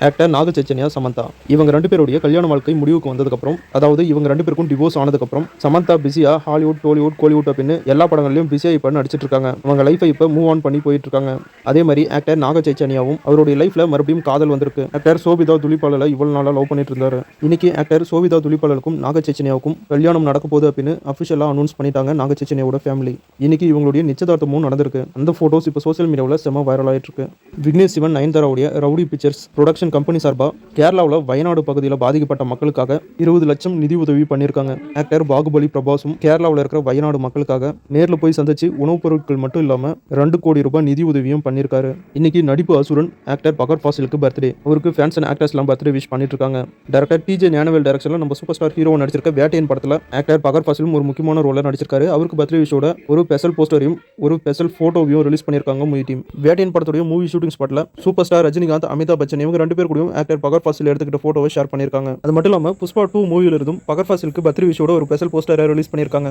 Actor Naga Chaitanya, Samantha இவங்க 2 பேருடைய கல்யாண வாழ்க்கை முடிவுக்கு வந்ததுக்கப்புறம், அதாவது இவங்க 2 பேருக்கும் டிவோர்ஸ் ஆனதுக்கப்புறம், சமந்தா பிஸியா ஹாலிவுட், டோலிவுட், கோலிவுட் அப்படின்னு எல்லா படங்கள்லையும் பிஸியா இப்ப நடிச்சிட்டு இருக்காங்க. அவங்க லைஃபை இப்ப மூவ் ஆன் பண்ணி போயிட்டு இருக்காங்க. அதே மாதிரி ஆக்டர் நாக சைத்தன்யாவும் அவருடைய லைஃப்ல மறுபடியும் காதல் வந்திருக்கு. ஆக்டர் சோபிதா துலிபாலல இவ்வளவு நாளா லவ் பண்ணிட்டு இருந்தாரு. இன்னைக்கு ஆக்டர் சோபிதா துலிபாலலுக்கும் நாக சைத்தன்யாவுக்கும் கல்யாணம் நடக்க போகுது அப்படின்னு அபிஷியலா அனௌன்ஸ் பண்ணிட்டாங்க நாக சைத்தன்யாவோட ஃபேமிலி. இன்னைக்கு இவங்களுடைய நிச்சயதார்த்தமும் நடந்திருக்கு. அந்த போட்டோஸ் இப்ப சோசியல் மீடியாவில் செம வைரல் ஆயிட்டு இருக்கு. விக்னேஷ் சிவன், நயன்தாராவுடைய ரவுடி பிக்சர்ஸ் ப்ரொடக்ஷன் கம்பெனி சார்பா கேரளாவில் வயநாடு பகுதியில் பாதிக்கப்பட்ட மக்களுக்காக 20 லட்சம் நிதி உதவி பண்ணியிருக்காங்க. ஆக்டர் பாகுபலி பிரபாஸும் கேரளாவில் இருக்கிற வயநாடு மக்களுக்காக நேரில் போய் சந்திச்சு உணவுப் பொருட்கள் மட்டும் இல்லாமல் 2 கோடி ரூபாய் நிதி உதவியும் பண்ணியிருக்காரு. இன்னைக்கு நடிப்பு அசுரன் ஆக்டர் பகர் ஃபாசிலுக்கு பர்த்டே. அவருக்கு ஃபேன்ஸ் அண்ட் ஆக்டர்ஸ் எல்லாம் பர்த்டே விஷ் பண்ணிட்டு இருக்காங்க. டைரக்டர் டிஜே ஞானவேல் டைரக்ஷன்ல நம்ம சூப்பர் ஸ்டார் ஹீரோ நடிச்சிருக்க வேட்டையன் படத்தில் ஆக்டர் பகர் ஃபாசிலும் ஒரு முக்கியமான ரோல நடிச்சிருக்காரு. அவருக்கு பர்த்டே விஷோட ஒரு ஸ்பெஷல் போஸ்டரையும் ஒரு ஸ்பெஷல் போட்டோவையும் ரிலீஸ் பண்ணியிருக்காங்க மூவி டீம். வேட்டையன் படத்துடைய மூவி ஷூட்டிங் ஸ்பாட்ல சூப்பர் ஸ்டார் ரஜினிகாந்த், அமிதாப் பச்சன் இவங்க 2 பேர் கூடயும் ஆக்டர் பகர் ஃபாசில் எடுத்துக்கிட்ட போட்டோவை ஷேர் பண்ணியிருக்காங்க. அது மட்டும் இல்லாமல் புஷ்பா 2 மூவியில் இருந்தும் பகர் ஃபாசிலுக்கு பர்த்டே விஷோட ஒரு ஸ்பெஷல் போஸ்டரை ரிலீஸ் பண்ணியிருக்காங்க.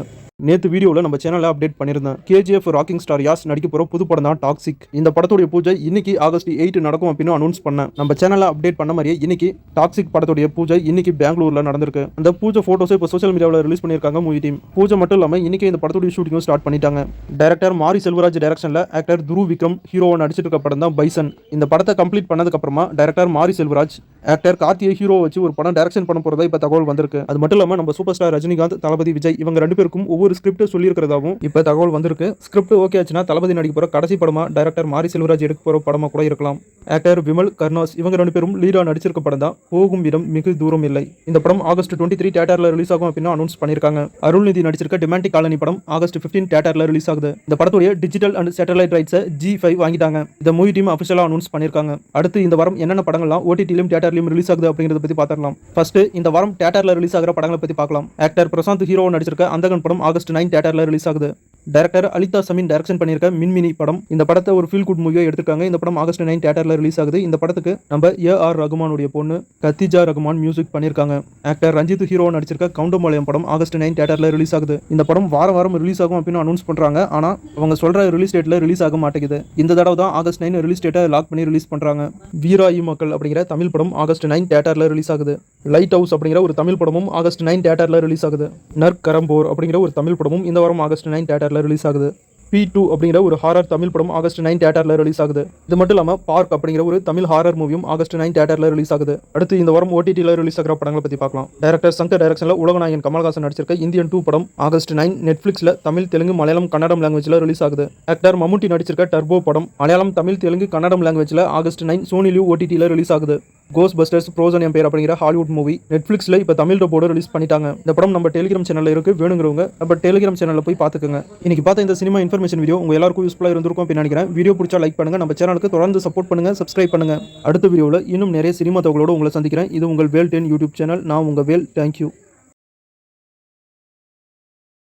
நேற்று வீடியோவில் நம்ம சேனலில் அப்டேட் பண்ணியிருந்தேன். KGF ராக்கிங் ஸ்டார் யாஸ் நடிக்க போகிற புது படம் தான் டாக்ஸிக். இந்த படத்துடைய பூஜை இன்னைக்கு ஆகஸ்ட் 8 நடக்கும் அப்படின்னு அனௌன்ஸ் பண்ணேன். நம்ம சேனலில் அப்டேட் பண்ண மாதிரியே இன்னைக்கு டாக்ஸிக் படத்துடைய பூஜை இன்னைக்கு பெங்களூர்ல நடந்திருக்கு. அந்த பூஜை போட்டோஸை இப்போ சோஷியல் மீடியாவில் ரிலீஸ் பண்ணியிருக்காங்க மூவி டீம். பூஜை மட்டும் இல்லாமல் இன்னைக்கு இந்த படத்துடைய ஷூட்டிங்கும் ஸ்டார்ட் பண்ணிட்டாங்க. டைரக்டர் மாரி செல்வராஜ் டைரக்ஷன்ல ஆக்டர் துருவ் விக்ரம் ஹீரோவா நடிச்சிட்டு இருக்க படம் தான் பைசன். இந்த படத்தை கம்ப்ளீட் பண்ணதுக்கு அப்புறமா டைரக்டர் மாரி செல்வராஜ் ஆக்டர் கார்த்தியை ஹீரோ வச்சு ஒரு படம் டைரக்ஷன் பண்ண போறதா இப்ப தகவல் வந்திருக்கு. அது மட்டும் இல்லாம நம்ம சூப்பர் ஸ்டார் ரஜினிகாந்த், தளபதி விஜய் இவங்க 2 பேருக்கும் ஒவ்வொரு ஸ்கிரிப்ட் சொல்லி இருக்கிறதாவும் இப்ப தகவல் வந்திருக்கு. ஸ்கிரிப்ட் ஓகே ஆச்சுன்னா தளபதி நடிக்க போற கடைசி படமா டைரக்டர் மாரி செல்வராஜ் எடுக்க போற படமா கூட இருக்கலாம். ஆக்டர் விமல், கர்னாஸ் இவங்க 2 பேரும் லீடா நடிச்சிருக்க படம் தான் போகும் இடம் மிக தூரம் இல்லை. இந்த படம் ஆகஸ்ட் 23 தியேட்டர்ல ரிலீஸ் ஆகும் அப்படின்னு அனௌன்ஸ் பண்ணிருக்காங்க. அருள்நிதி நடிச்சிருக்க டிமாண்டிக் காலனி படம் ஆகஸ்ட் 15 தியேட்டர்ல ரிலீஸ் ஆகுது. இந்த படத்துடைய டிஜிட்டல் அண்ட் சேட்டலைட் ரைட்ஸை G5 வாங்கிட்டாங்க. இந்த மூவி டீம் அபிஷியலா அனௌன்ஸ் பண்ணிருக்காங்க. அடுத்து இந்த வாரம் என்னென்ன படங்கள்லாம் OTT-லயும் தியேட்டர்லயும் ரிலீஸ் ஆகுது அப்படிங்கறத பத்தி பார்க்கலாம். ஃபர்ஸ்ட் இந்த வாரம் தியேட்டர்ல ரிலீஸ் ஆகிற படங்களை பத்தி பார்க்கலாம். ஆக்டர் பிரசாந்த் ஹீரோ நடிச்சிருக்க அந்தகன் படம் ஆகஸ்ட் 9 தியேட்டர்ல ரிலீஸ் ஆகுது. டைரக்டர் அலிதா சமீன் டைரக்ஷன் பண்ணியிருக்க மின்மினி படம். இந்த படத்தை ஒரு ஃபீல் குட் மூவியா எடுத்திருக்காங்க. இந்த படம் ஆகஸ்ட் 9 தியேட்டர்ல ரிலீஸ் ஆகுது. இந்த படத்துக்கு நம்ம AR ரகுமானுடைய பொண்ணு கத்திஜா ரகுமான் மியூசிக் பண்ணியிருக்காங்க. ஆக்டர் ரஞ்சித் ஹீரோ நடிச்சிருக்க கவுண்டம்பாளையம் படம் ஆகஸ்ட் 9 தியேட்டர்ல ரிலீஸ் ஆகுது. இந்த படம் வாரம் ரிலீஸ் ஆகும் அப்படின்னு அனௌன்ஸ் பண்றாங்க. ஆனா அவங்க சொல்ற ரிலீஸ் டேட்ல ரிலீஸ் ஆக மாட்டேங்குது. இந்த தடவை தான் ஆகஸ்ட் 9 ரிலீஸ் டேட்டை லாக் பண்ணி ரிலீஸ் பண்றாங்க. வீராயி மக்கள் அப்படிங்கிற தமிழ் படம் ஆகஸ்ட் 9 தியேட்டர்ல ரிலீஸ் ஆகுது. லைட் ஹவுஸ் அப்படிங்கிற ஒரு தமிழ் படமும் ஆகஸ்ட் 9 தியேட்டர்ல ரிலீஸ் ஆகுது. நற்கரம்போர் அப்படிங்கிற ஒரு தமிழ் படமும் இந்த வாரம் ஆகஸ்ட் 9 தியேட்டர்ல ரிலீஸ் ஆகுது. P2 அப்படிங்கிற ஒரு ஹாரர் தமிழ் படம் ஆகஸ்ட் 9 தியேட்டர்ல ரிலீஸ் ஆகுது. இது மட்டும் இல்லாம பார்க் அப்படிங்கிற ஒரு தமிழ் ஹாரர் மூவியும் ஆகஸ்ட் 9 தியேட்டர்ல ரிலீஸ் ஆகுது. அடுத்து இந்த வாரம் OTT-ல ரிலீஸ் ஆகிற படங்களை பத்தி பார்க்கலாம். டைரக்டர் சங்கர் டைரக்ஷன்ல உலகநாயகன் கமல்ஹாசன் நடிச்சிருக்க இந்தியன் 2 படம் ஆகஸ்ட் 9 நெட்ஃபிளிக்ஸ்ல தமிழ், தெலுங்கு, மலையாளம், கன்னடம் லாங்குவேஜ்ல ரிலீஸ் ஆகுது. ஆக்டர் மம்முட்டி நடிச்சிருக்க டர்போ படம் மலையாளம், தமிழ், தெலுங்கு, கன்னடம் லாங்குவேஜ்ல ஆகஸ்ட் 9 சோனி லிவ் OTT-ல ரிலீஸ் ஆகுது. கோஸ்ட் பஸ்டர்ஸ் ஃப்ரோசன் எம்பையர் அப்படிங்கிற ஹாலிவுட் மூவி நெட்ஃபிளிக்ஸ்ல இப்ப தமிழ் டப்போட ரிலீஸ் பண்ணிட்டாங்க. இந்த படம் நம்ம டெலிகிராம் சேனல்ல இருக்கு. வேணுங்கிறவங்க நம்ம டெலிகிராம் சேனல்ல போய் பாத்துக்கோங்க. இன்னைக்கு பார்த்த இந்த சினிமா இன்ஃபர்மேஷன் வீடியோ உங்க எல்லாருக்கும் யூஸ்ஃபுல்லா இருந்திருக்கும் அப்படின்னு நினைக்கிறேன். வீடியோ பிடிச்சா லைக் பண்ணுங்க. நம்ம சேனலுக்கு தொடர்ந்து சப்போர்ட் பண்ணுங்க, சப்ஸ்கிரைப் பண்ணுங்க. அடுத்த வீடியோவில் இன்னும் நிறைய சினிமா தகவலோடு உங்களை சந்திக்கிறேன். இது உங்கள் வேல் 10 யூடியூப் சேனல். நான் உங்க வேல். தேங்க்யூ.